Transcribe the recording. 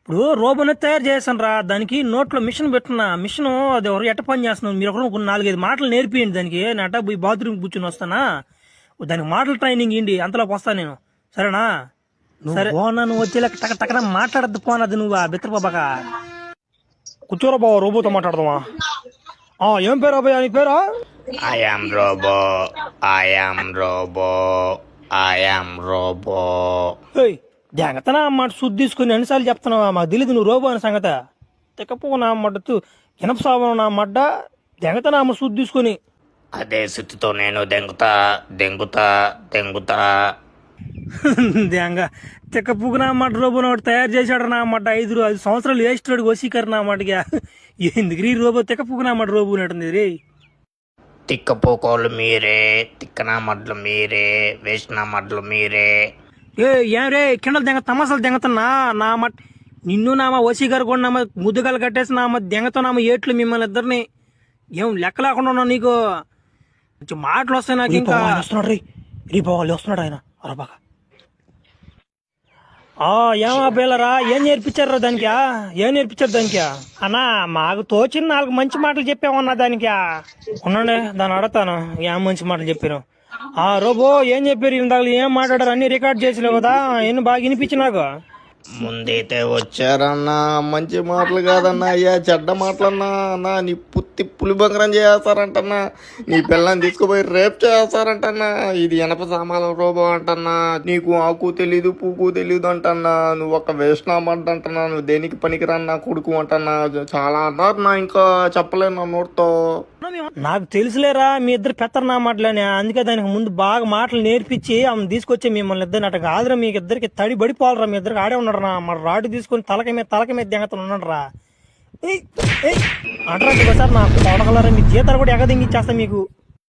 ఇప్పుడు రోబోని తయారు చేశాను రా, దానికి నోట్లో మిషన్ పెట్టున్నా. మిషన్ అది ఎవరు ఎట్ట పని చేస్తున్నావు, మీరు ఒకరు కొన్ని 4-5 మాటలు నేర్పియండి దానికి. నట పోయి బాత్రూమ్ కూర్చొని వస్తానా, దానికి మాటలు ట్రైనింగ్ ఇండి, అంతలోకి వస్తాను నేను, సరేనా? సరే పోనా, నువ్వు వచ్చేలాక టక టకన మాట్లాడద్దు పోనది నువ్వు ఆ బిత్రబాబా. కూర్చోరా బాబా, రోబోతో మాట్లాడదామా? ఏం పేరు అబ్బాయి నీ పేరా? I am Robo. I am Robo. I am Robo. జాగ్రత్తనా అన్నమాట, శుద్ధి తీసుకుని ఎన్నిసార్లు చెప్తున్నావా? మాకు తెలియదు నువ్వు రోబో అనే సంగత. తెక్కపో నా మడ్డతు ఇనప సాబం నా మడ్డ, జాగ్రత్తనా అమ్మ శుద్ధి తీసుకొని. అదే సుత్తితో నేను దెంగుతా దెంగుతా దెంగుతా. దేంగ తెక్కపుకు నా మడ్డ రోబోని ఒకటి తయారు చేశాడు నా మడ్డ. 5 సంవత్సరాలు వేస్తాడు వసీకర్ నా మడ్డగా. ఎందుకు ఈ రోబో తెక్కపుకు నా మడ్డ రోబో నటుంది రే. తిక్కపోకోళ్ళు మీరే, తిక్కనా మడ్లు మీరే, వేసిన మడ్లు మీరే. ఏం రే కిండలు దెంగ తమాసాలు దెంగతున్నా నా మట్. నిన్ను నామ వసీకర్ కూడా నామ ముద్దుగాలు కట్టేసి నామ దెంగతో నామ ఏట్లు మిమ్మల్ని ఇద్దరిని. ఏం లెక్క లేకుండా ఉన్నావు నీకు. కొంచెం మాటలు వస్తాయి నాకు. ఇంకా వస్తున్నాడు రీ రీపోవాలి వస్తున్నాడు ఆయన అరబాగా. ఏమా బేలరా, ఏం నేర్పించారా దానికి? ఏం నేర్పించారు దానికి అన్నా? మాకు తోచిన 4 మంచి మాటలు చెప్పామన్నా దానికి. ఉండండి దాన్ని అడతాను ఏం మంచి మాటలు చెప్పారు. రోబో ఏం చెప్పారు ఇందాక, ఏం మాట్లాడారు? అన్ని రికార్డ్ చేసిలేవు కదా, ఏం బాగా వినిపించి నాకు. ముందైతే వచ్చారన్నా, మంచి మాటలు కాదన్నా అయ్యా, చెడ్డ మాటలన్నా. అన్నా నీ పుత్తి పులిబంగరం చేస్తారంటన్నా, నీ పిల్లని తీసుకుపోయి రేప్ చేస్తారంటన్నా. ఇది ఎనప సామాన్ల రోబో అంటన్నా, నీకు ఆకు తెలీదు పూకు తెలీదు అంటన్నా, నువ్వు ఒక వేసినామంటన్నా, నువ్వు దేనికి పనికిరన్నా కొడుకు అంటన్నా. చాలా అన్నారు నా, ఇంకా చెప్పలేను నా నోటితో. నాకు తెలుసులేరా మీ ఇద్దరు పెత్తరు నా మాటలని, అందుకే దానికి ముందు బాగా మాటలు నేర్పించి ఆమె తీసుకొచ్చే మిమ్మల్ని ఇద్దరు. అటు కాదురా, మీకు ఇద్దరికి తడి పడిపోవాలరా, మీ ఇద్దరికి ఆడే ఉన్నాడు రా. మరి రాడు తీసుకొని తలక మీద దెంగతను ఉన్నాడు రా. అంటారా సార్ నాకు తోడగలరా, మీ జీతాలు కూడా ఎగదింగిచ్చేస్తా మీకు.